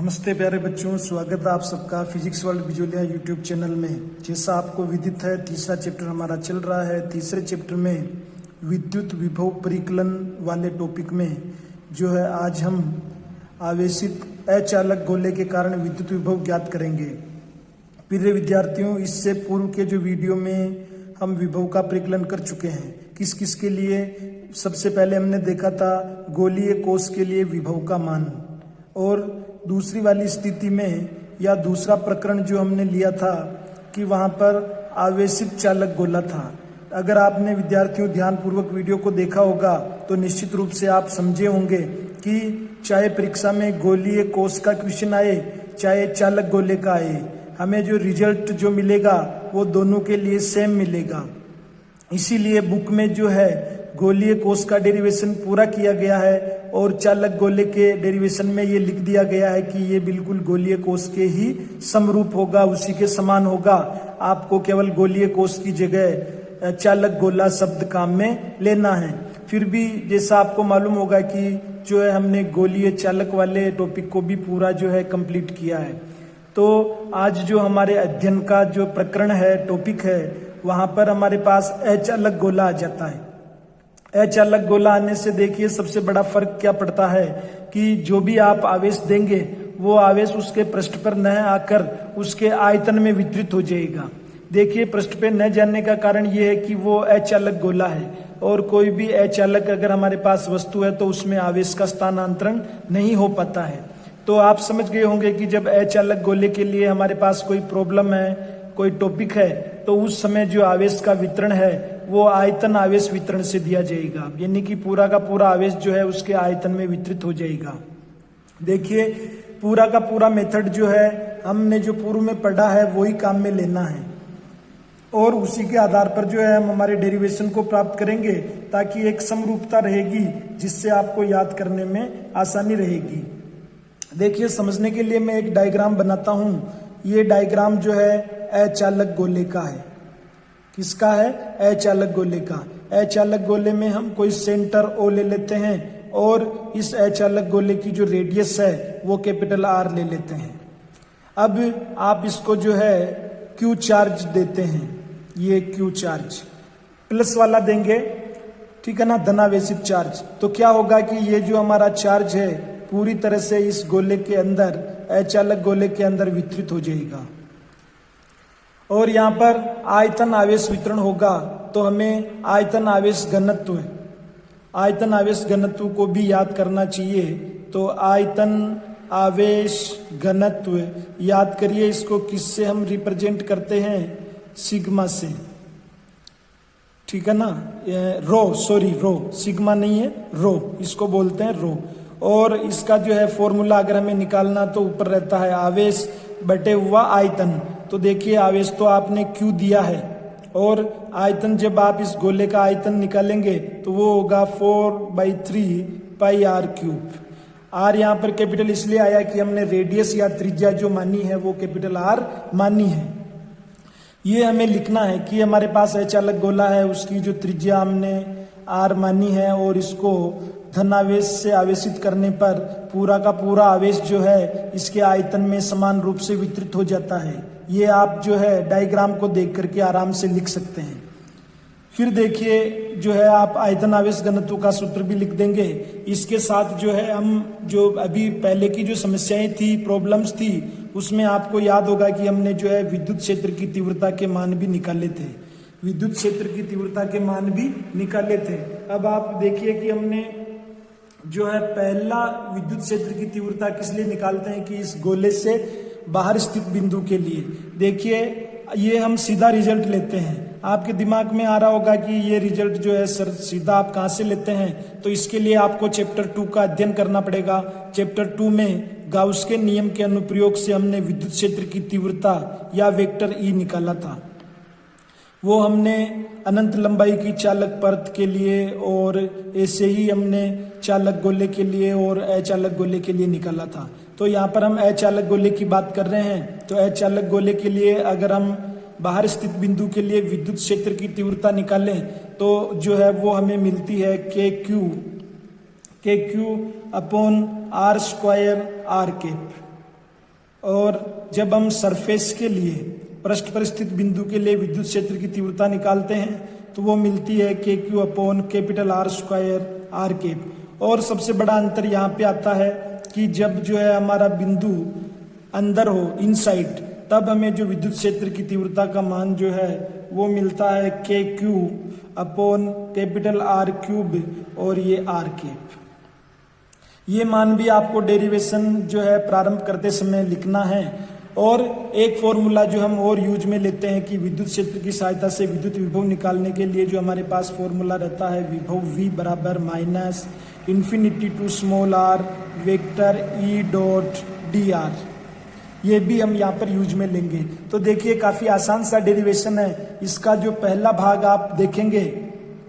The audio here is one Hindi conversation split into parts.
नमस्ते प्यारे बच्चों, स्वागत है आप सबका physics world Bijolia YouTube channel में। जैसा आपको विदित है, तीसरा चैप्टर हमारा चल रहा है। तीसरे चैप्टर में विद्युत विभव परिकलन वाले टॉपिक में जो है आज हम आवेशित अचालक गोले के कारण विद्युत विभव ज्ञात करेंगे। प्रिय विद्यार्थियों, इससे पूर्व के जो वीडियो में हम विभव का परिकलन कर चुके हैं। किस किस के लिए? सबसे पहले हमने देखा था गोलीय कोश के लिए विभव का मान, और दूसरी वाली स्थिति में या दूसरा प्रकरण जो हमने लिया था कि वहां पर आवेशित चालक गोला था। अगर आपने विद्यार्थियों ध्यानपूर्वक वीडियो को देखा होगा तो निश्चित रूप से आप समझे होंगे कि चाहे परीक्षा में गोलीय कोश का क्वेश्चन आए चाहे चालक गोले का आए, हमें जो रिजल्ट जो मिलेगा वो दोनों के लिए सेम मिलेगा। इसीलिए बुक में जो है गोलीय कोश का डेरिवेशन पूरा किया गया है और चालक गोले के डेरिवेशन में ये लिख दिया गया है कि ये बिल्कुल गोलीय कोश के ही समरूप होगा, उसी के समान होगा। आपको केवल गोलीय कोश की जगह चालक गोला शब्द काम में लेना है। फिर भी जैसा आपको मालूम होगा कि जो है हमने गोलीय चालक वाले टॉपिक को भी पूरा जो है कंप्लीट किया है। तो आज जो हमारे अध्ययन का जो प्रकरण है, टॉपिक है, वहां पर हमारे पास अचालक गोला आ जाता है। अचालक गोला आने से देखिए सबसे बड़ा फर्क क्या पड़ता है कि जो भी आप आवेश देंगे वो आवेश उसके पृष्ठ पर न आकर उसके आयतन में वितरित हो जाएगा। देखिए पृष्ठ पे न जाने का कारण ये है कि वो अचालक गोला है, और कोई भी अचालक अगर हमारे पास वस्तु है तो उसमें आवेश का स्थानांतरण नहीं हो पाता है। तो आप समझ गए होंगे कि जब अचालक गोले के लिए हमारे पास कोई प्रॉब्लम है, कोई टॉपिक है, तो उस समय जो आवेश का वितरण है वो आयतन आवेश वितरण से दिया जाएगा, यानी कि पूरा का पूरा आवेश जो है उसके आयतन में वितरित हो जाएगा। देखिए पूरा का पूरा मेथड जो है हमने जो पूर्व में पढ़ा है वही काम में लेना है, और उसी के आधार पर जो है हम हमारे डेरिवेशन को प्राप्त करेंगे ताकि एक समरूपता रहेगी जिससे आपको याद करने में आसानी रहेगी। देखिए समझने के लिए मैं एक डायग्राम बनाता हूं। ये डायग्राम जो है अचालक गोले का है। किसका है? अचालक गोले का। अचालक गोले में हम कोई सेंटर ओ ले लेते हैं और इस अचालक गोले की जो रेडियस है वो कैपिटल आर ले लेते हैं। अब आप इसको जो है क्यू चार्ज देते हैं। ये क्यू चार्ज प्लस वाला देंगे, ठीक है ना, धनावेशित चार्ज। तो क्या होगा कि ये जो हमारा चार्ज है पूरी तरह से इस गोले के अंदर, अचालक गोले के अंदर वितरित हो जाएगा, और यहाँ पर आयतन आवेश वितरण होगा। तो हमें आयतन आवेश घनत्व को भी याद करना चाहिए। तो आयतन आवेश घनत्व याद करिए, इसको किससे हम रिप्रेजेंट करते हैं? सिग्मा से, ठीक है ना। रो सिग्मा नहीं है, रो इसको बोलते हैं, रो। और इसका जो है फॉर्मूला अगर हमें निकालना तो ऊपर रहता है आवेश बटे हुआ आयतन। तो देखिए आवेश तो आपने क्यू दिया है, और आयतन जब आप इस गोले का आयतन निकालेंगे तो वो होगा 4/3 पाई आर क्यूब। आर यहाँ पर कैपिटल इसलिए आया कि हमने रेडियस या त्रिज्या जो मानी है वो कैपिटल आर मानी है। ये हमें लिखना है कि हमारे पास अचालक गोला है, उसकी जो त्रिज्या हमने आर मानी है, और इसको धनावेश से आवेशित करने पर पूरा का पूरा आवेश जो है इसके आयतन में समान रूप से वितरित हो जाता है। ये आप जो है डायग्राम को देख करके आराम से लिख सकते हैं। फिर देखिए जो है आप आयतन आवेश घनत्व का सूत्र भी लिख देंगे। इसके साथ जो है हम जो अभी पहले की जो समस्याएं थी, प्रॉब्लम्स थी, उसमें आपको याद होगा कि हमने जो है विद्युत क्षेत्र की तीव्रता के मान भी निकाले थे। विद्युत क्षेत्र की तीव्रता के मान भी निकाले थे। अब आप देखिए कि हमने जो है पहला विद्युत क्षेत्र की तीव्रता किस लिए निकालते हैं कि इस गोले से बाहर स्थित बिंदु के लिए। देखिए ये हम सीधा रिजल्ट लेते हैं। आपके दिमाग में आ रहा होगा कि ये रिजल्ट जो है सर सीधा आप कहां से लेते हैं? तो इसके लिए आपको चैप्टर 2 का अध्ययन करना पड़ेगा। चैप्टर 2 में गाउस के नियम के अनुप्रयोग से हमने विद्युत क्षेत्र की तीव्रता या वेक्टर ई निकाला था। वो हमने अनंत लंबाई की चालक परत के लिए, और ऐसे ही हमने चालक गोले के लिए और अचालक गोले के लिए निकाला था। तो यहाँ पर हम अचालक गोले की बात कर रहे हैं। तो अचालक गोले के लिए अगर हम बाहर स्थित बिंदु के लिए विद्युत क्षेत्र की तीव्रता निकालें तो जो है वो हमें मिलती है k q upon r square r cap. और जब हम सरफेस के लिए पृष्ठ पर स्थित बिंदु के लिए विद्युत क्षेत्र की तीव्रता निकालते हैं तो वो मिलती है k q upon capital r square r cap. और सबसे बड़ा अंतर यहाँ पे आता है कि जब जो है हमारा बिंदु अंदर हो इनसाइड, तब हमें जो विद्युत क्षेत्र की तीव्रता का मान जो है वो मिलता है k q upon capital r cube और ये आर कैप। ये मान भी आपको डेरिवेशन जो है प्रारंभ करते समय लिखना है। और एक फॉर्मूला जो हम और यूज में लेते हैं कि विद्युत क्षेत्र की सहायता से विद्युत विभव निकालने के लिए जो हमारे पास फॉर्मूला रहता है विभव V बराबर minus infinity to small r vector E dot dr। ये भी हम यहाँ पर यूज में लेंगे। तो देखिए काफी आसान सा डेरिवेशन है। इसका जो पहला भाग आप देखेंगे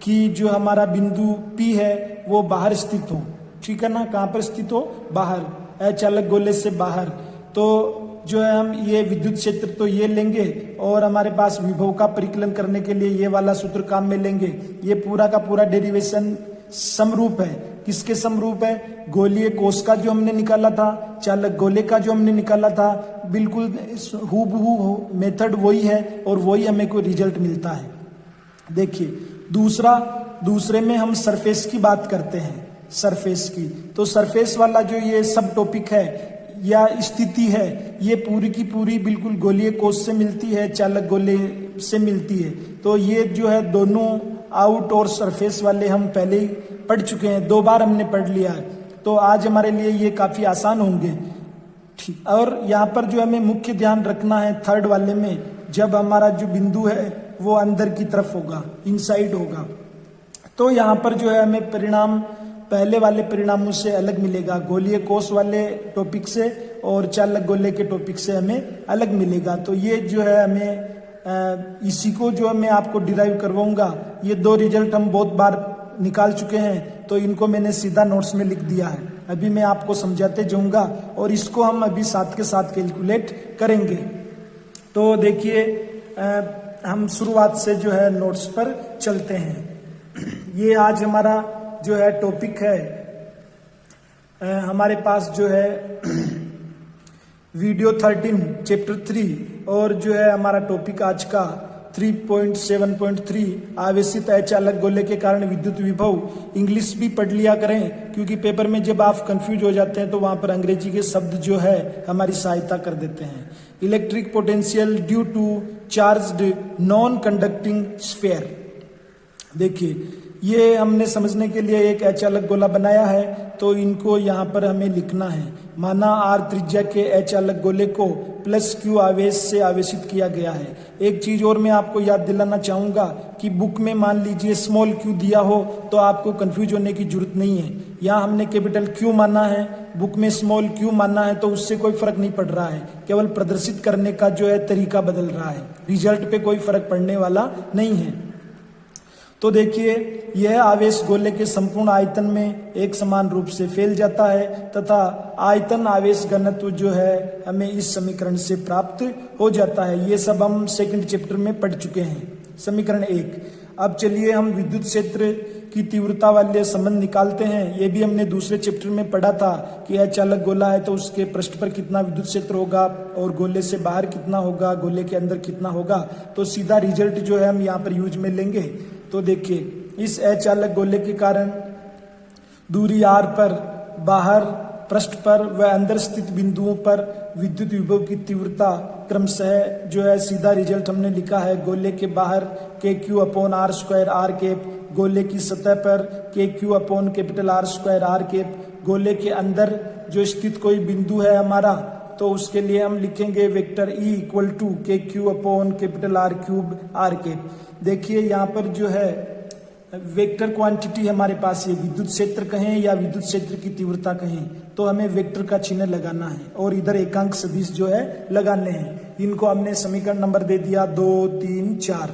कि जो हमारा बिंदु P है वो बाहर स्थित हो, ठीक है ना, कहाँ पर स्थित हो, बाहर, अचालक गोले से बाहर। तो जो है हम ये विद्युत क्षेत्र तो ये लेंगे और हमारे पास विभव का परिकलन करने के लिए ये वाला सूत्र काम में लेंगे। ये पूरा का पूरा डेरिवेशन समरूप है। किसके समरूप है? गोलीय कोष का जो हमने निकाला था, चालक गोले का जो हमने निकाला था, बिल्कुल हूबहू मेथड वही है और वही हमें कोई रिजल्ट मिलता है। देखिए दूसरे में हम सरफेस की बात करते हैं, सरफेस की। तो सरफेस वाला जो ये सब टॉपिक है या स्थिति है, ये पूरी की पूरी बिल्कुल गोलीय कोष से मिलती है, चालक गोले से मिलती है। तो ये जो है दोनों आउट और सरफेस वाले हम पहले ही पढ़ चुके हैं, 2 बार हमने पढ़ लिया है। तो आज हमारे लिए ये काफी आसान होंगे, ठीक। और यहाँ पर जो हमें मुख्य ध्यान रखना है थर्ड वाले में, जब हमारा जो बिंदु है वो अंदर की तरफ होगा, इनसाइड होगा, तो यहाँ पर जो है हमें परिणाम पहले वाले परिणामों से अलग मिलेगा। गोलीय कोष वाले टॉपिक से और चालक गोले के टॉपिक से हमें अलग मिलेगा। तो ये जो है हमें इसी को जो मैं आपको डिराइव करवाऊंगा, ये 2 रिजल्ट हम बहुत बार निकाल चुके हैं, तो इनको मैंने सीधा नोट्स में लिख दिया है। अभी मैं आपको समझाते जाऊंगा और इसको हम अभी साथ के साथ कैलकुलेट करेंगे। तो देखिए हम शुरुआत से जो है नोट्स पर चलते हैं। ये आज हमारा जो है टॉपिक है, हमारे पास जो है वीडियो 13 चैप्टर 3 और जो है हमारा टॉपिक आज का 3.7.3 आवेशित अचालक गोले के कारण विद्युत विभव। इंग्लिश भी पढ़ लिया करें, क्योंकि पेपर में जब आप कंफ्यूज हो जाते हैं तो वहां पर अंग्रेजी के शब्द जो है हमारी सहायता कर देते हैं। Electric potential due to charged non conducting sphere. देखिए ये हमने समझने के लिए एक अचालक गोला बनाया है, तो इनको यहाँ पर हमें लिखना है। माना r त्रिज्या के अचालक गोले को प्लस q आवेश से आवेशित किया गया है। एक चीज और मैं आपको याद दिलाना चाहूंगा कि बुक में मान लीजिए स्मॉल q दिया हो तो आपको कंफ्यूज होने की जरूरत नहीं है। यहाँ हमने कैपिटल Q माना है, बुक में स्मॉल q माना है, तो उससे कोई फर्क नहीं पड़ रहा है, केवल प्रदर्शित करने का जो है तरीका बदल रहा है, रिजल्ट पे कोई फर्क पड़ने वाला नहीं है। तो देखिए यह आवेश गोले के संपूर्ण आयतन में एक समान रूप से फैल जाता है तथा आयतन आवेश घनत्व जो है हमें इस समीकरण से प्राप्त हो जाता है। ये सब हम सेकंड चैप्टर में पढ़ चुके हैं, समीकरण 1। अब चलिए हम विद्युत क्षेत्र की तीव्रता वाले संबंध निकालते हैं। ये भी हमने दूसरे चैप्टर में पढ़ा था कि अचालक गोला है तो उसके पृष्ठ पर कितना विद्युत क्षेत्र होगा और गोले से बाहर कितना होगा, गोले के अंदर कितना होगा। तो सीधा रिजल्ट जो है हम यहाँ पर यूज में लेंगे। तो देखिए इस अचालक गोले के कारण दूरी r पर बाहर, पृष्ठ पर व अंदर स्थित बिंदुओं पर विद्युत विभव की तीव्रता क्रमशः जो है सीधा रिजल्ट हमने लिखा है। गोले के बाहर k q upon r square r cap, गोले की सतह पर k q upon capital r square r cap. गोले के अंदर जो स्थित कोई बिंदु है हमारा, तो उसके लिए हम लिखेंगे vector E equal to k q upon capital r cube r cap. देखिए यहाँ पर जो है वेक्टर क्वांटिटी हमारे पास है, विद्युत क्षेत्र कहें या विद्युत क्षेत्र की तीव्रता कहें, तो हमें वेक्टर का चिन्ह लगाना है और इधर एकांक सदिश जो है लगाने हैं। इनको हमने समीकरण नंबर दे दिया 2, 3, 4।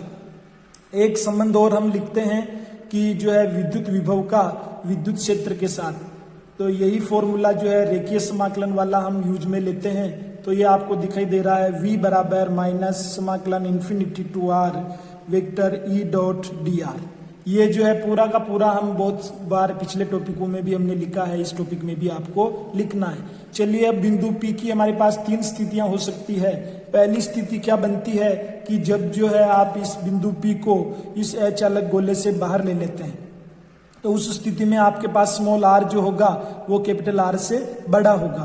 एक संबंध और हम लिखते हैं कि जो है विद्युत विभव का विद्युत क्षेत्र के साथ, तो यही फॉर्मूला जो है रेखीय समाकलन वाला हम यूज में लेते हैं। तो ये आपको दिखाई दे रहा है V बराबर माइनस समाकलन infinity to r vector E dot dr। ये जो है पूरा का पूरा हम बहुत बार पिछले टॉपिकों में भी हमने लिखा है, इस टॉपिक में भी आपको लिखना है। चलिए अब बिंदु P की हमारे पास 3 स्थितियां हो सकती है। पहली स्थिति क्या बनती है कि जब जो है आप इस बिंदु P को इस अचालक गोले से बाहर ले लेते हैं, तो उस स्थिति में आपके पास स्मॉल r जो होगा वो कैपिटल R से बड़ा होगा।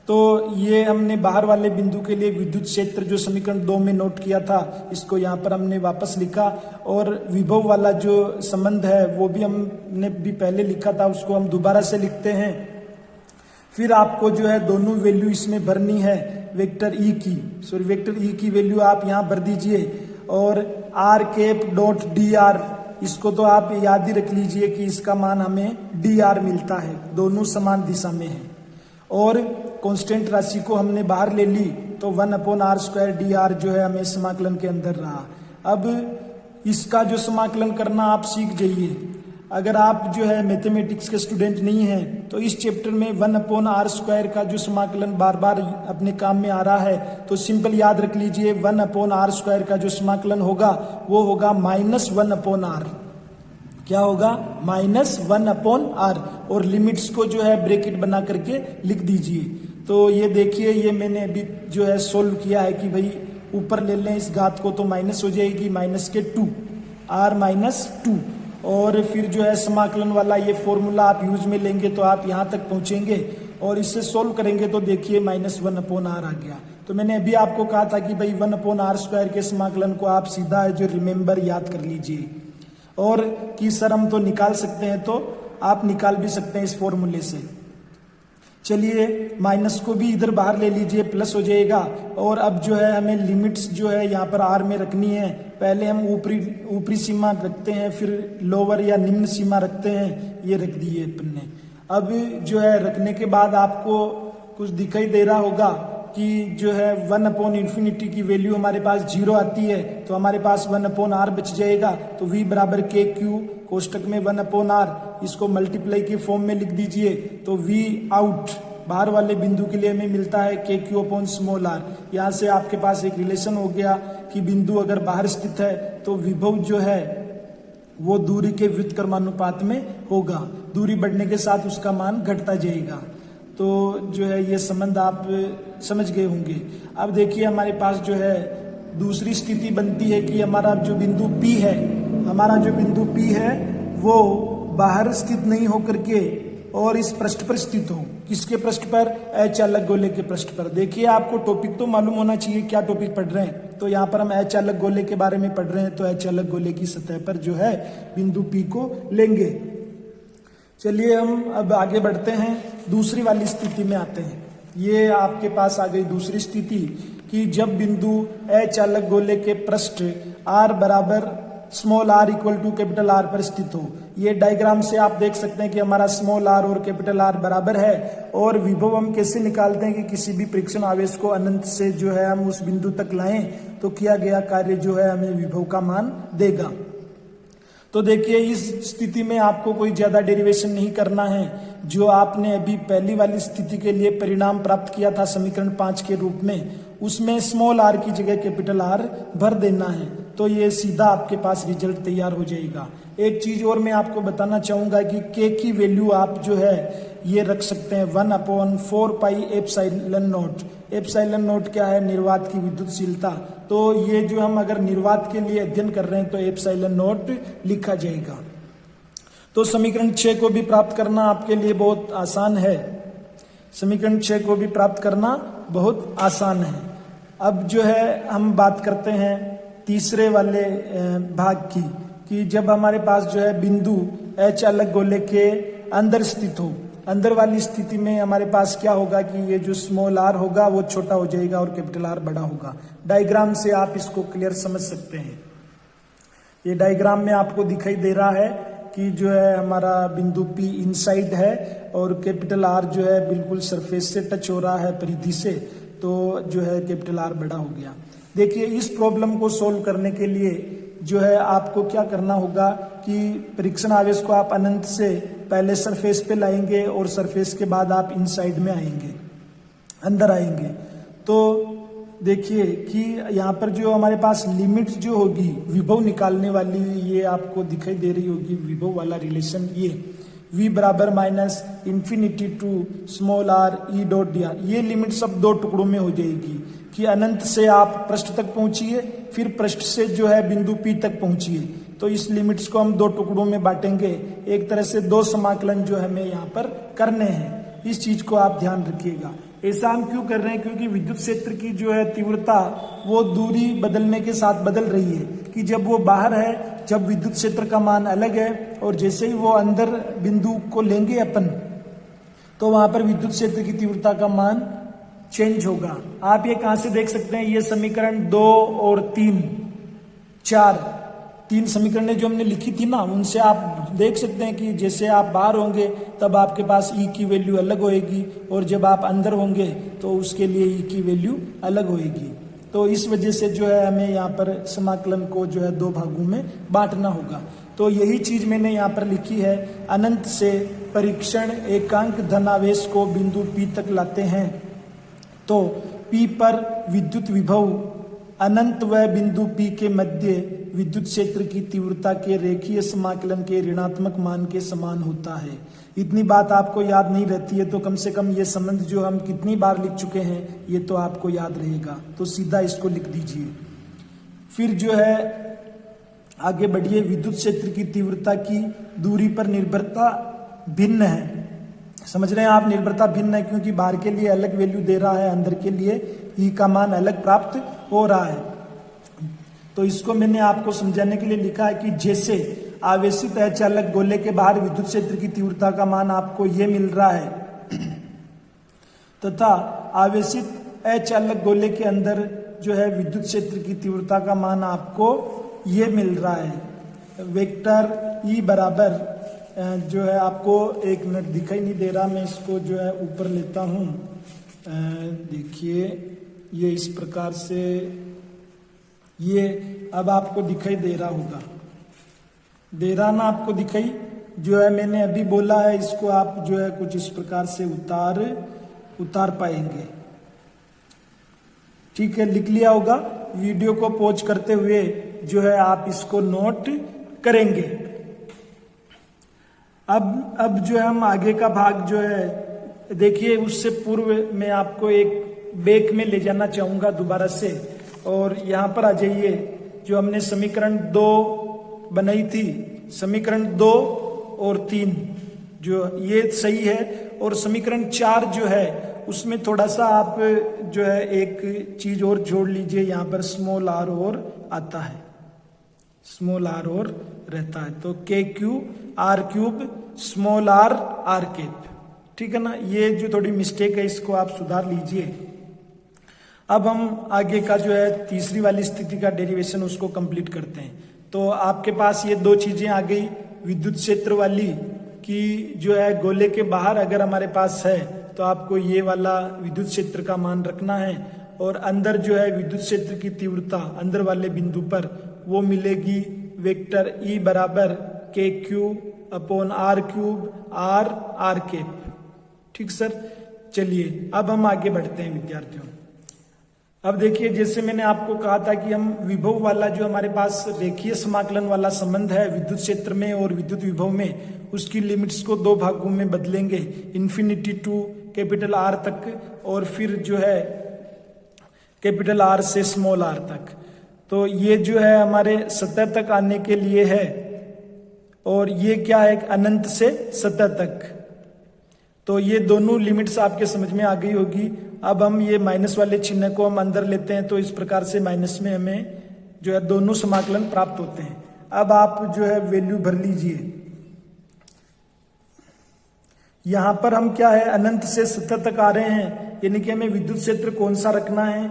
तो ये हमने बाहर वाले बिंदु के लिए विद्युत क्षेत्र जो समीकरण 2 में नोट किया था, इसको यहाँ पर हमने वापस लिखा। और विभव वाला जो संबंध है वो भी हमने भी पहले लिखा था, उसको हम दोबारा से लिखते हैं। फिर आपको जो है दोनों वैल्यू इसमें भरनी है वेक्टर ई की वैल्यू आप यहाँ भर दीजिए। और r cap dot d are, इसको तो आप याद ही रख लीजिए कि इसका मान हमें डी आर मिलता है, दोनों समान दिशा में है। और कांस्टेंट राशि को हमने बाहर ले ली तो 1/r² dr जो है हमें समाकलन के अंदर रहा। अब इसका जो समाकलन करना आप सीख जाइए। अगर आप जो है मैथमेटिक्स के स्टूडेंट नहीं हैं तो इस चैप्टर में 1/r² का जो समाकलन बार बार अपने काम में आ रहा है, तो सिंपल याद रख लीजिए 1/r² का जो समाकलन होगा वो होगा -1/r। क्या होगा? -1/r। और लिमिट्स को जो है ब्रैकेट बना करके लिख दीजिए। तो ये देखिए, ये मैंने अभी जो है सोल्व किया है कि भाई ऊपर ले लें इस घात को तो माइनस हो जाएगी, -2 r-2। और फिर जो है समाकलन वाला ये फॉर्मूला आप यूज में लेंगे तो आप यहाँ तक पहुंचेंगे। और इससे सोल्व करेंगे तो देखिए -1/r आ गया। तो मैंने अभी आपको कहा था कि भाई 1/r² के समाकलन को आप सीधा है जो रिमेंबर याद कर लीजिए। और कि सर हम तो निकाल सकते हैं, तो आप निकाल भी सकते हैं इस फॉर्मूले से। चलिए माइनस को भी इधर बाहर ले लीजिए, प्लस हो जाएगा। और अब जो है हमें लिमिट्स जो है यहाँ पर r में रखनी है। पहले हम ऊपरी सीमा रखते हैं, फिर लोअर या निम्न सीमा रखते हैं, ये रख दिए अपन ने। अब जो है रखने के बाद आपको कुछ दिखाई दे रहा होगा कि जो है 1/∞ की वैल्यू हमारे पास 0 आती है, तो हमारे पास 1/r बच जाएगा। तो v बराबर KQ कोष्टक में 1/r, इसको मल्टीप्लाई के फॉर्म में लिख दीजिए। तो v आउट बाहर वाले बिंदु के लिए हमें मिलता है KQ/r। यहाँ से आपके पास एक रिलेशन हो गया कि बिंदु अगर बाहर स्थित है तो विभव जो है वो दूरी के व्युत्क्रमानुपात में होगा। दूरी बढ़ने के साथ उसका मान घटता जाएगा। तो जो है ये संबंध आप समझ गए होंगे। अब देखिए हमारे पास जो है दूसरी स्थिति बनती है कि हमारा जो बिंदु P है वो बाहर स्थित नहीं होकर के और इस पृष्ठ पर स्थित हो। किसके पृष्ठ पर? अचालक गोले के पृष्ठ पर। देखिए आपको टॉपिक तो मालूम होना चाहिए, क्या टॉपिक पढ़ रहे हैं। तो यहाँ पर हम अचालक गोले के बारे में पढ़ रहे हैं, तो अचालक गोले की सतह पर जो है बिंदु P को लेंगे। चलिए हम अब आगे बढ़ते हैं, दूसरी वाली स्थिति में आते हैं। ये आपके पास आ गई दूसरी स्थिति कि जब बिंदु अचालक गोले के पृष्ठ r बराबर r इक्वल टू R पर स्थित हो। ये डायग्राम से आप देख सकते हैं कि हमारा r और R बराबर है। और विभव हम कैसे निकालते हैं कि किसी भी परीक्षण आवेश को अनंत से जो है हम उस बिंदु तक लाएं तो किया गया कार्य जो है हमें विभव का मान देगा। तो देखिए इस स्थिति में आपको कोई ज्यादा डेरिवेशन नहीं करना है। जो आपने अभी पहली वाली स्थिति के लिए परिणाम प्राप्त किया था समीकरण 5 के रूप में, उसमें r की जगह R भर देना है, तो ये सीधा आपके पास रिजल्ट तैयार हो जाएगा। एक चीज और मैं आपको बताना चाहूंगा कि k की वैल्यू आप जो है ये रख सकते हैं 1/4πε0। ε0 क्या है? निर्वात की विद्युतशीलता। तो ये जो हम अगर निर्वात के लिए अध्ययन कर रहे हैं तो ε0 लिखा जाएगा। तो समीकरण 6 को भी प्राप्त करना आपके लिए बहुत आसान है। समीकरण 6 को भी प्राप्त करना बहुत आसान है। अब जो है हम बात करते हैं तीसरे वाले भाग की कि जब हमारे पास जो है बिंदु अचालक गोले के अंदर स्थित हो। अंदर वाली स्थिति में हमारे पास क्या होगा कि ये जो r होगा वो छोटा हो जाएगा और R बड़ा होगा। डायग्राम से आप इसको क्लियर समझ सकते हैं। ये डायग्राम में आपको दिखाई दे रहा है कि जो है हमारा बिंदु P इनसाइड है और R जो है बिल्कुल सरफेस से टच हो रहा है परिधि से, तो जो है R बड़ा हो गया। देखिए इस प्रॉब्लम को सोल्व करने के लिए जो है आपको क्या करना होगा कि परीक्षण आवेश को आप अनंत से पहले सरफेस पे लाएंगे और सरफेस के बाद आप इनसाइड में आएंगे, अंदर आएंगे। तो देखिए कि यहाँ पर जो हमारे पास लिमिट जो होगी विभव निकालने वाली, ये आपको दिखाई दे रही होगी विभव वाला रिलेशन, ये v बराबर minus infinity to small r e dot d r, ये लिमिट सब दो टुकड़ों में हो जाएगी कि अनंत से आप पृष्ठ तक पहुंचिए, फिर पृष्ठ से जो है बिंदु P तक पहुंचिए। तो इस लिमिट्स को हम दो टुकड़ों में बांटेंगे, एक तरह से दो समाकलन जो हमें यहाँ पर करने हैं, इस चीज को आप ध्यान रखिएगा। ऐसा हम क्यों कर रहे हैं? क्योंकि विद्युत क्षेत्र की जो है तीव्रता वो दूरी बदलने के साथ बदल रही है, कि जब वो बाहर है, जब विद्युत क्षेत्र का मान अलग है, और जैसे ही वो अंदर बिंदु को लेंगे अपन, तो वहां पर विद्युत क्षेत्र की तीव्रता का मान चेंज होगा। आप ये कहां से देख सकते हैं? ये समीकरण 2 और 3, 4, 3 समीकरणें जो हमने लिखी थी ना, उनसे आप देख सकते हैं कि जैसे आप बाहर होंगे तब आपके पास ई की वैल्यू अलग होएगी, और जब आप अंदर होंगे तो उसके लिए ई की वैल्यू अलग होएगी। तो इस वजह से जो है हमें यहाँ पर समाकलन को जो है दो भागों में बांटना होगा। तो यही चीज मैंने यहाँ पर लिखी है, अनंत से परीक्षण एकांक धनावेश को बिंदु P तक लाते हैं, तो P पर विद्युत विभव अनंत व बिंदु P के मध्य विद्युत क्षेत्र की तीव्रता के रेखीय समाकलन के ऋणात्मक मान के समान होता है। इतनी बात आपको याद नहीं रहती है तो कम से कम ये संबंध जो हम कितनी बार लिख चुके हैं ये तो आपको याद रहेगा, तो सीधा इसको लिख दीजिए। फिर जो है आगे बढ़िए, विद्युत क्षेत्र की तीव्रता की दूरी पर निर्भरता भिन्न है। समझ रहे हैं आप? निर्भरता भिन्न है क्योंकि बाहर के लिए अलग वैल्यू दे रहा है, अंदर के लिए ई का मान अलग प्राप्त हो रहा है। तो इसको मैंने आपको समझाने के लिए लिखा है कि जैसे आवेशित अचालक गोले के बाहर विद्युत क्षेत्र की तीव्रता का मान आपको ये मिल रहा है, तथा आवेशित अचालक गोले के अंदर जो है विद्युत क्षेत्र की तीव्रता का मान आपको ये मिल रहा है। वेक्टर ई बराबर जो है आपको, एक मिनट दिखाई नहीं दे रहा, मैं इसको जो है ऊपर लेता हूँ। देखिए ये इस प्रकार से, ये अब आपको दिखाई दे रहा होगा, दे रहा ना आपको दिखाई? जो है मैंने अभी बोला है, इसको आप जो है कुछ इस प्रकार से उतार पाएंगे। ठीक है, लिख लिया होगा। वीडियो को पॉज करते हुए जो है आप इसको नोट करेंगे। अब जो है हम आगे का भाग जो है देखिए, उससे पूर्व मैं आपको एक बैक में ले जाना चाहूंगा दोबारा से, और यहां पर आ जाइए। जो हमने समीकरण 2 बनाई थी, समीकरण 2 और 3 जो ये सही है, और समीकरण 4 जो है उसमें थोड़ा सा आप जो है एक चीज और जोड़ लीजिए। यहाँ पर स्मॉल r और आता है, स्मॉल r और रहता है, तो KQ r³ small r cap. ठीक है ना? ये जो थोड़ी मिस्टेक है इसको आप सुधार लीजिए। अब हम आगे का जो है तीसरी वाली स्थिति का डेरिवेशन उसको कंप्लीट करते हैं। तो आपके पास ये दो चीजें आ गई, विद्युत क्षेत्र वाली कि जो है गोले के बाहर अगर हमारे पास है तो आपको ये वाला विद्युत क्षेत्र का मान रखना है, और अंदर जो है विद्युत क्षेत्र की तीव्रता अंदर वाले बिंदु पर वो मिलेगी वेक्टर E बराबर KQ/r³ r कैप। ठीक सर, चलिए अब हम आगे बढ़ते हैं विद्यार्थियों। अब देखिए, जैसे मैंने आपको कहा था कि हम विभव वाला जो हमारे पास रेखीय समाकलन वाला संबंध है विद्युत क्षेत्र में और विद्युत विभव में, उसकी लिमिट्स को दो भागों में बदलेंगे, इन्फिनिटी टू कैपिटल R तक, और फिर जो है कैपिटल R से स्मॉल r तक। तो ये जो है हमारे सतह तक आने के लिए है, और ये क्या है, अनंत से सतह तक। तो ये दोनों लिमिट्स आपके समझ में आ गई होगी। अब हम ये माइनस वाले चिन्ह को हम अंदर लेते हैं, तो इस प्रकार से माइनस में हमें जो है दोनों समाकलन प्राप्त होते हैं। अब आप जो है वैल्यू भर लीजिए। यहां पर हम क्या है, अनंत से सतह तक आ रहे हैं, यानी कि हमें विद्युत क्षेत्र कौन सा रखना है,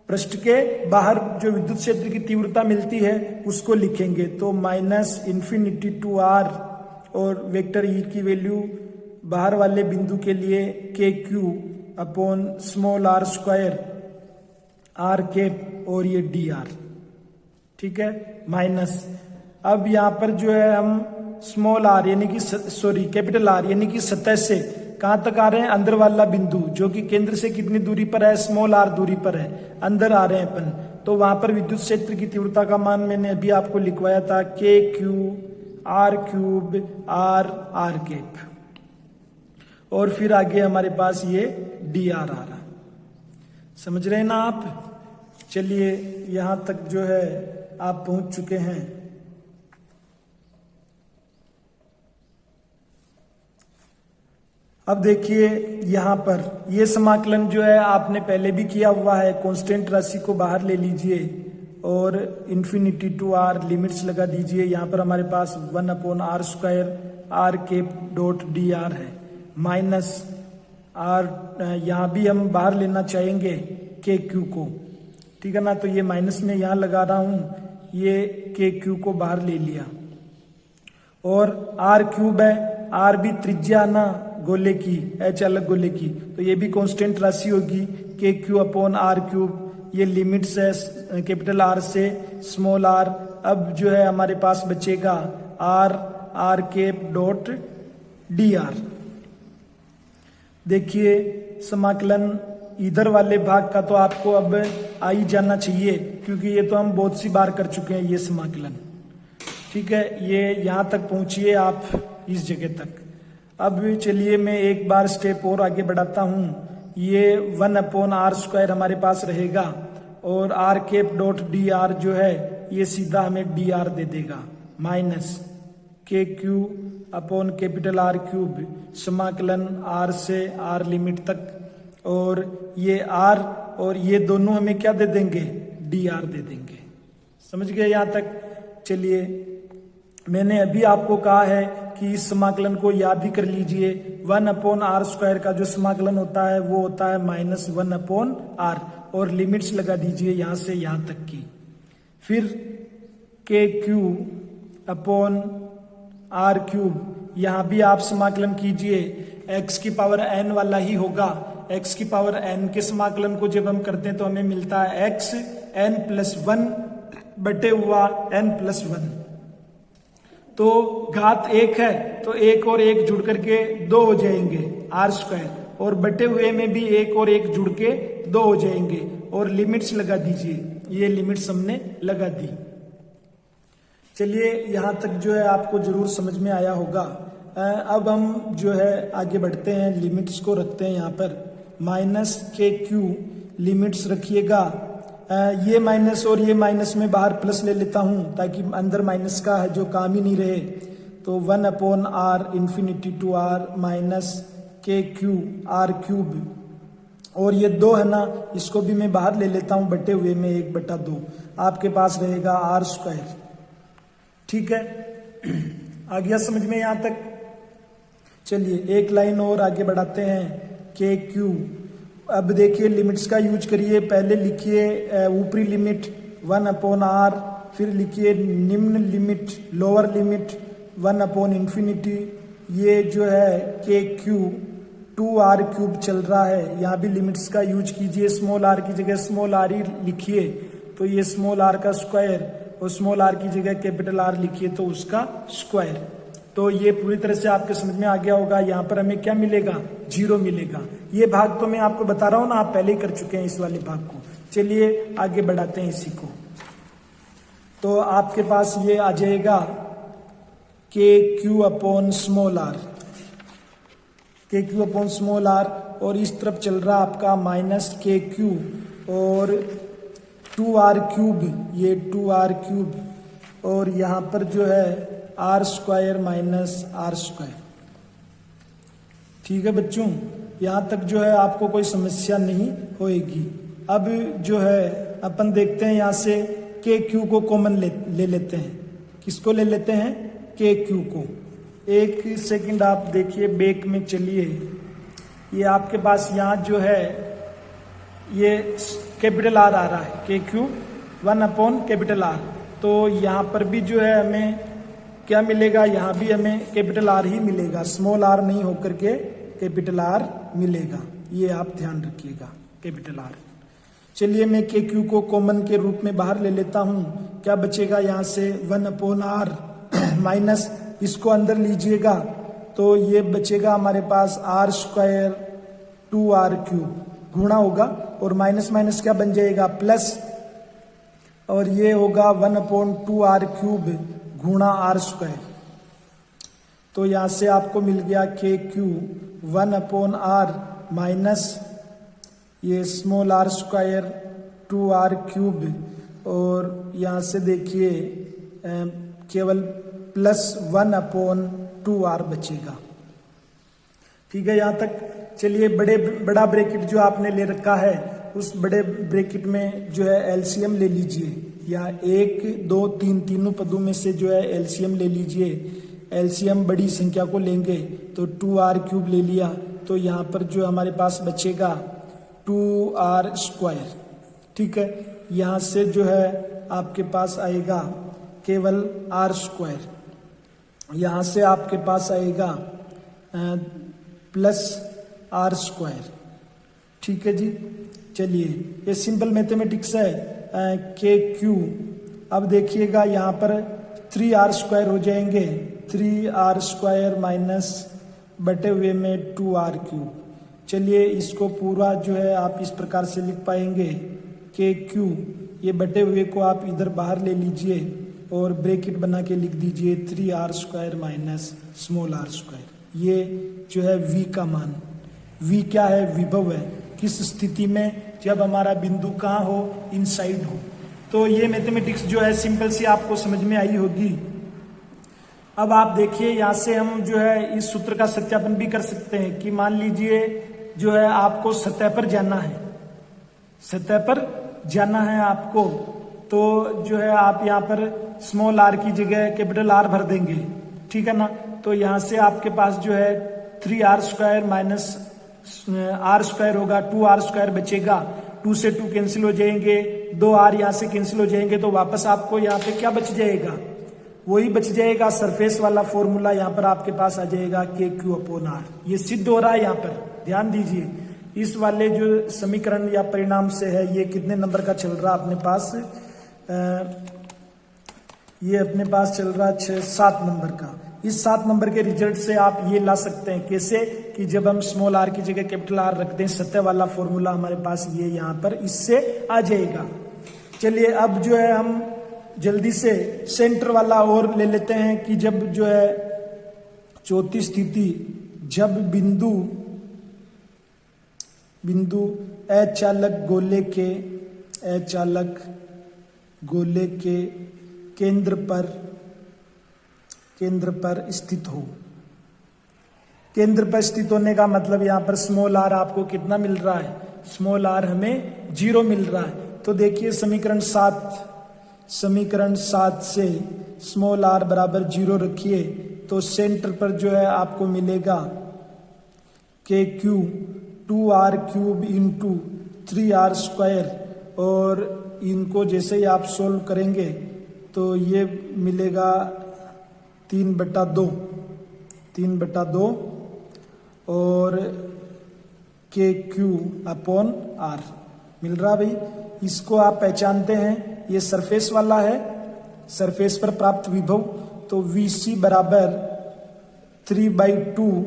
पृष्ठ के बाहर जो विद्युत क्षेत्र की तीव्रता मिलती है उसको लिखेंगे। तो माइनस इंफिनिटी टू r, और वेक्टर E की वैल्यू बाहर वाले बिंदु के लिए KQ/ small r² r cap, और ये dr। ठीक है, माइनस। अब यहाँ पर जो है हम स्मॉल r यानी कि कैपिटल R यानी कि सतह से कहां तक आ रहे हैं, अंदर वाला बिंदु जो कि केंद्र से कितनी दूरी पर है, स्मॉल r दूरी पर है, अंदर आ रहे हैं अपन। तो वहां पर विद्युत क्षेत्र की तीव्रता का मान मैंने अभी आपको लिखवाया था KQ R3 और फिर आगे हमारे पास ये dr आ रहा। समझ रहे हैं ना आप। चलिए यहां तक जो है आप पहुंच चुके हैं। अब देखिए यहां पर ये समाकलन जो है आपने पहले भी किया हुआ है। कांस्टेंट राशि को बाहर ले लीजिए और इन्फिनिटी टू r लिमिट्स लगा दीजिए। यहां पर हमारे पास 1/r² r⁻⁴ है माइनस r, यहां भी हम बाहर लेना चाहेंगे KQ को, ठीक है ना। तो ये माइनस में यहां लगा रहा हूं, ये KQ को बाहर ले लिया और r³ है, r भी त्रिज्या ना गोले की, h अलग गोले की, तो ये भी कांस्टेंट राशि होगी KQ/r³। ये लिमिट्स है कैपिटल R से स्मॉल r। अब जो है हमारे पास बचेगा r⁻⁴ देखिए समाकलन इधर वाले भाग का तो आपको अब आ ही जाना चाहिए, क्योंकि ये तो हम बहुत सी बार कर चुके हैं ये समाकलन, ठीक है। ये यहां तक पहुंचिए आप इस जगह तक। अब चलिए मैं एक बार स्टेप और आगे बढ़ाता हूं। ये 1/r² हमारे पास रहेगा और r⁻⁴ जो है ये सीधा हमें dr दे देगा माइनस KQ/R³ समाकलन r से r लिमिट तक, और ये r और ये दोनों हमें क्या दे देंगे, dr दे देंगे। समझ गए यहां तक। चलिए मैंने अभी आपको कहा है कि इस समाकलन को याद भी कर लीजिए। 1/r² का जो समाकलन होता है वो होता है -1/r और लिमिट्स लगा दीजिए यहां से यहां तक की। फिर KQ/r³ यहां भी आप समाकलन कीजिए, x⁻n वाला ही होगा। x⁻n के समाकलन को जब हम करते हैं तो हमें मिलता है xn+1 बटे हुआ n+1। तो घात 1 है तो 1 और 1 जुड़ करके 2 हो जाएंगे r², और बटे हुए में भी 1 और 1 जुड़ के 2 हो जाएंगे। और लिमिट्स लगा दीजिए, ये लिमिट्स हमने लगा दी। चलिए यहां तक जो है आपको जरूर समझ में आया होगा। अब हम जो है आगे बढ़ते हैं, लिमिट्स को रखते हैं यहाँ पर -KQ लिमिट्स रखिएगा। ये माइनस और ये माइनस में बाहर प्लस ले लेता हूं ताकि अंदर माइनस का है जो काम ही नहीं रहे। तो 1/r infinity to r minus KQ/r³, और ये 2 है ना, इसको भी मैं बाहर ले लेता हूं बटे हुए में 1/2। आपके पास रहेगा r², ठीक है। आ गया समझ में यहां तक। चलिए एक लाइन और आगे बढ़ाते हैं। KQ, अब देखिए लिमिट्स का यूज करिए। पहले लिखिए ऊपरी लिमिट 1/r, फिर लिखिए निम्न लिमिट लोअर लिमिट 1/∞। ये जो है KQ/2r³ चल रहा है, यहाँ भी लिमिट्स का यूज कीजिए। स्मॉल r की जगह स्मॉल r ही लिखिए तो ये स्मॉल r का स्क्वायर, और स्मॉल r की जगह कैपिटल R लिखिए तो उसका स्क्वायर। तो ये पूरी तरह से आपके समझ में आ गया होगा। यहाँ पर हमें क्या मिलेगा, 0 मिलेगा। ये भाग तो मैं आपको बता रहा हूं ना, आप पहले ही कर चुके हैं इस वाले भाग को। चलिए आगे बढ़ाते हैं इसी को। तो आपके पास ये आ जाएगा KQ/r, KQ/r, और इस तरफ चल रहा आपका -KQ और 2r³, ये 2r³, और यहाँ पर जो है r² माइनस r²। ठीक है बच्चों, यहाँ तक जो है आपको कोई समस्या नहीं होएगी। अब जो है अपन देखते हैं यहाँ से KQ को कॉमन ले लेते हैं। किसको ले लेते हैं, KQ को। एक सेकंड आप देखिए, बैक में चलिए। ये आपके पास यहाँ जो है ये कैपिटल R आ रहा है, KQ 1/R। तो यहाँ पर भी जो है हमें क्या मिलेगा, यहाँ भी हमें कैपिटल R ही मिलेगा, स्मॉल r नहीं होकर के कैपिटल R मिलेगा। ये आप ध्यान रखिएगा, कैपिटल R। चलिए मैं KQ को कॉमन के रूप में बाहर ले लेता हूँ। क्या बचेगा यहाँ से 1/R माइनस, इसको अंदर लीजिएगा तो ये बचेगा हमारे पास आर स्क्वायर 2r क्यूब, गुणा होगा और माइनस माइनस क्या बन जाएगा प्लस, और ये होगा 1/2r क्यूब गुणा आर स्क्वायर। तो यहां से आपको मिल गया के क्यू 1/r माइनस ये small r square 2r cube, और यहां से देखिए केवल प्लस 1/2r बचेगा। ठीक है, यहां तक चलिए। बड़ा ब्रैकेट जो आपने ले रखा है उस बड़े ब्रैकेट में जो है एलसीएम ले लीजिए, या 1 2 3 तीनों पदों में से जो है एलसीएम ले लीजिए। एलसीएम बड़ी संख्या को लेंगे तो 2r क्यूब ले लिया, तो यहाँ पर जो हमारे पास बचेगा 2r स्क्वायर। ठीक है, यहाँ से जो है आपके पास आएगा केवल r स्क्वायर, यहाँ से आपके पास आएगा प्लस r स्क्वायर। ठीक है जी, चलिए ये सिंपल मैथमेटिक्स है के क्यू। अब देखिएगा यहाँ पर 3r स्क्वायर हो जाएंगे, 3r स्क्वायर माइनस बटे हुए में 2r क्यूब। चलिए इसको पूरा जो है आप इस प्रकार से लिख पाएंगे के क्यू, ये बटे हुए को आप इधर बाहर ले लीजिए और ब्रैकेट बना के लिख दीजिए 3r square minus small r square. ये जो है v का मान, v क्या है, विभव है, किस स्थिति में, जब हमारा बिंदु कहाँ हो, इनसाइड हो। तो ये मैथमेटिक्स जो है सिंपल सी आपको समझ में आई होगी। अब आप देखिए यहाँ से हम जो है इस सूत्र का सत्यापन भी कर सकते हैं कि मान लीजिए जो है आपको सतह पर जाना है, सतह पर जाना है आपको, तो जो है आप यहाँ पर स्मॉल r की जगह कैपिटल R भर देंगे। ठीक है ना, तो यहाँ से आपके पास जो है 3r square minus r square होगा, 2r स्क्वायर बचेगा, 2 से 2 कैंसिल हो जाएंगे, 2r यहाँ से कैंसिल हो जाएंगे, तो वापस आपको यहाँ पे क्या बच जाएगा, वही बच जाएगा सरफेस वाला फॉर्मूला यहाँ पर आपके पास आ जाएगा के क्यू अपॉन आर। ये सिद्ध हो रहा है, यहाँ पर ध्यान दीजिए। इस वाले जो समीकरण या परिणाम से है, ये कितने नंबर का चल रहा है अपने पास, ये अपने पास चल रहा है 7 नंबर का। इस 7 नंबर के रिजल्ट से आप ये ला सकते हैं, कैसे कि जब हम स्मॉल r की जगह कैपिटल R रख दें, सतह वाला फॉर्मूला हमारे पास ये यहाँ पर इससे आ जाएगा। चलिए अब जो है हम जल्दी से सेंटर वाला और ले लेते हैं कि जब जो है चौथी स्थिति, जब बिंदु अचालक गोले के केंद्र पर स्थित हो। केंद्र पर स्थित होने का मतलब यहाँ पर स्मॉल r आपको कितना मिल रहा है, स्मॉल r हमें 0 मिल रहा है। तो देखिए समीकरण 7 से स्मॉल r बराबर 0 रखिए, तो सेंटर पर जो है आपको मिलेगा के Q 2r cube into 3r square, और इनको जैसे ही आप सोल्व करेंगे तो ये मिलेगा 3/2 और के क्यू अपॉन आर मिल रहा भाई। इसको आप पहचानते हैं, ये सरफेस वाला है, सरफेस पर प्राप्त विभव, तो VC बराबर 3/2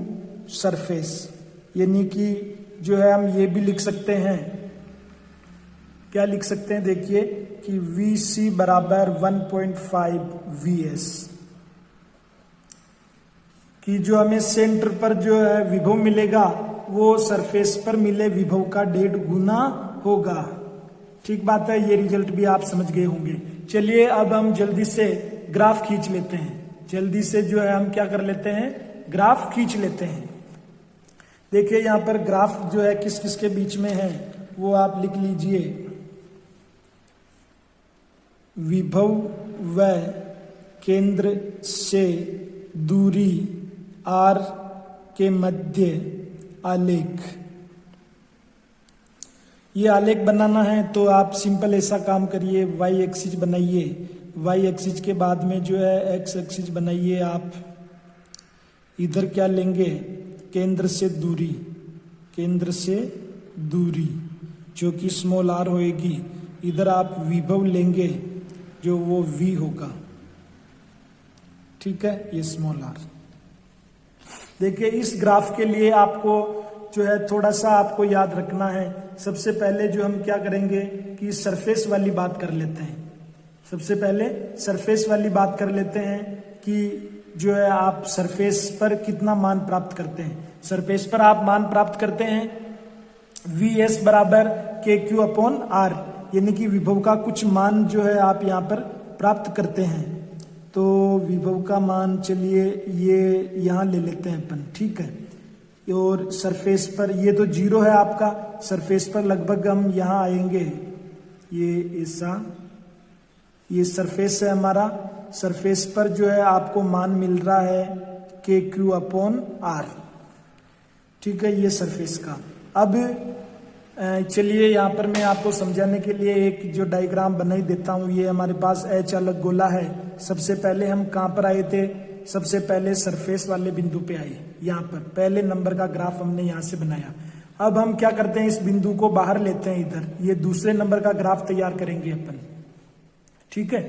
सरफेस, यानी कि जो है हम ये भी लिख सकते हैं, क्या लिख सकते हैं, देखिए कि VC बराबर 1.5 VS, कि जो हमें सेंटर पर जो है विभव मिलेगा वो सरफेस पर मिले विभव का 1.5 गुना होगा। ठीक बात है, ये रिजल्ट भी आप समझ गए होंगे। चलिए अब हम जल्दी से ग्राफ खींच लेते हैं, जल्दी से जो है हम क्या कर लेते हैं, ग्राफ खींच लेते हैं। देखिए यहाँ पर ग्राफ जो है किस किस के बीच में है वो आप लिख लीजिए। विभव व केंद्र से दूरी r के मध्य आलेख, ये आलेख बनाना है तो आप सिंपल ऐसा काम करिए, y एक्सिस बनाइए, y एक्सिस के बाद में जो है x एक्सिस बनाइए। आप इधर क्या लेंगे, केंद्र से दूरी जो कि स्मॉल r होएगी, इधर आप विभव लेंगे जो वो v होगा। ठीक है, ये स्मॉल r। देखिए इस ग्राफ के लिए आपको जो है थोड़ा सा आपको याद रखना है। सबसे पहले जो हम क्या करेंगे कि सरफेस वाली बात कर लेते हैं। सबसे पहले सरफेस वाली बात कर लेते हैं कि जो है आप सरफेस पर कितना मान प्राप्त करते हैं। सरफेस पर आप मान प्राप्त करते हैं Vs बराबर KQ अपॉन R, यानी कि विभव का कुछ मान जो है आप यहाँ पर प्राप्त करते हैं। तो विभव का मान चलिए ये यहाँ ले लेते हैं अपन, ठीक है। और सरफेस पर ये तो 0 है आपका, सरफेस पर लगभग हम यहाँ आएंगे, ये ऐसा, ये सरफेस है हमारा। सरफेस पर जो है आपको मान मिल रहा है KQ अपॉन R, ठीक है, ये सरफेस का। अब चलिए यहाँ पर मैं आपको समझाने के लिए एक जो डायग्राम बना ही देता हूँ। ये हमारे पास H अलग गोला है। सबसे पहले हम कहाँ पर आए थे, सबसे पहले सरफेस वाले बिंदु पे आए, यहाँ पर पहले नंबर का ग्राफ हमने यहाँ से बनाया। अब हम क्या करते हैं, इस बिंदु को बाहर लेते हैं इधर, ये दूसरे नंबर का ग्राफ तैयार करेंगे अपन, ठीक है।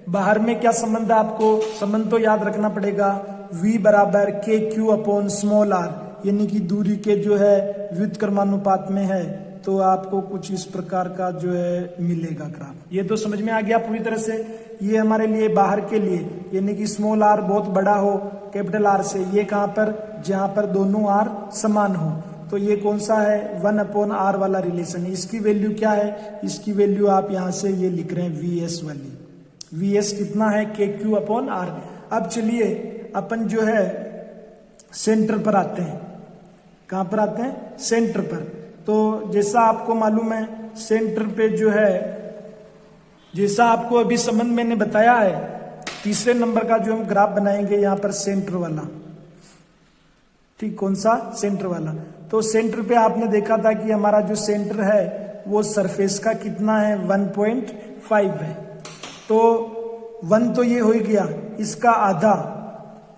बाहर में क्या संबंध है, आपको संबंध तो याद रखना पड़ेगा, V बराबर KQ अपॉन स्मॉल r, यानी कि दूरी के जो है व्युत्क्रमानुपात में है। तो आपको कुछ इस प्रकार का जो है मिलेगा ग्राफ। ये तो समझ में आ गया पूरी तरह से। ये हमारे लिए बाहर के लिए, यानी कि स्मॉल r बहुत बड़ा हो कैपिटल R से, ये कहाँ पर, जहां पर दोनों r समान हो। तो ये कौन सा है, 1 अपॉन r वाला रिलेशन। इसकी वैल्यू क्या है, इसकी वैल्यू आप यहाँ से ये लिख रहे हैं Vs वाली। Vs कितना है, KQ अपॉन R। अब चलिए अपन जो है सेंटर पर आते हैं। कहां पर आते हैं, सेंटर पर। तो जैसा आपको मालूम है सेंटर पे जो है, जैसा आपको अभी संबंध मैंने बताया है, तीसरे नंबर का जो हम ग्राफ बनाएंगे यहाँ पर सेंटर वाला, ठीक, कौन सा, सेंटर वाला। तो सेंटर पे आपने देखा था कि हमारा जो सेंटर है वो सरफेस का कितना है, 1.5 है। तो 1 तो ये हो ही गया, इसका आधा,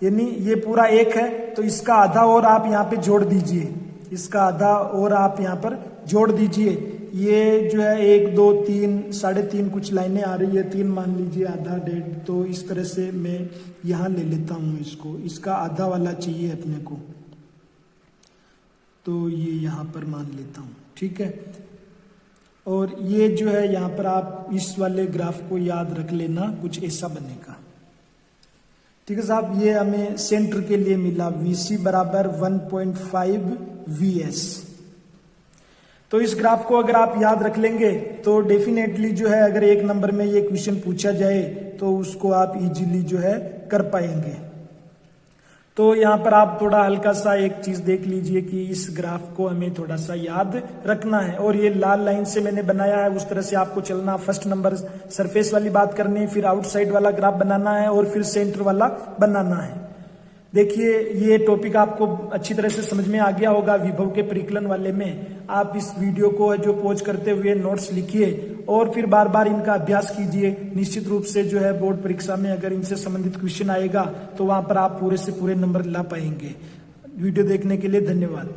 यानी ये पूरा 1 है, तो इसका आधा और आप यहाँ पे जोड़ दीजिए, इसका आधा और आप यहाँ पर जोड़ दीजिए। ये जो है 1 2 3 3.5 कुछ लाइनें आ रही है, 3 मान लीजिए, आधा 1.5, तो इस तरह से मैं यहाँ ले लेता हूँ इसको, इसका आधा वाला चाहिए अपने को, तो ये यहाँ पर मान लेता हूँ, ठीक है। और ये जो है यहाँ पर आप इस वाले ग्राफ को याद रख लेना, कुछ ऐसा बनेगा, ठीक है साहब। ये हमें सेंटर के लिए मिला, VC बराबर 1.5 Vs। तो इस ग्राफ को अगर आप याद रख लेंगे तो डेफिनेटली जो है अगर एक नंबर में ये क्वेश्चन पूछा जाए तो उसको आप इजीली जो है कर पाएंगे। तो यहाँ पर आप थोड़ा हल्का सा एक चीज देख लीजिए कि इस ग्राफ को हमें थोड़ा सा याद रखना है। और ये लाल लाइन से मैंने बनाया है, उस तरह से आपको चलना। फर्स्ट नंबर सरफेस वाली बात करनी है, फिर आउटसाइड वाला ग्राफ बनाना है और फिर सेंटर वाला बनाना है। देखिए ये टॉपिक आपको अच्छी तरह से समझ में आ गया होगा विभव के परिकलन वाले में। आप इस वीडियो को जो पॉज करते हुए नोट्स लिखिए और फिर बार बार इनका अभ्यास कीजिए। निश्चित रूप से जो है बोर्ड परीक्षा में अगर इनसे संबंधित क्वेश्चन आएगा तो वहां पर आप पूरे से पूरे नंबर ला पाएंगे। वीडियो देखने के लिए धन्यवाद।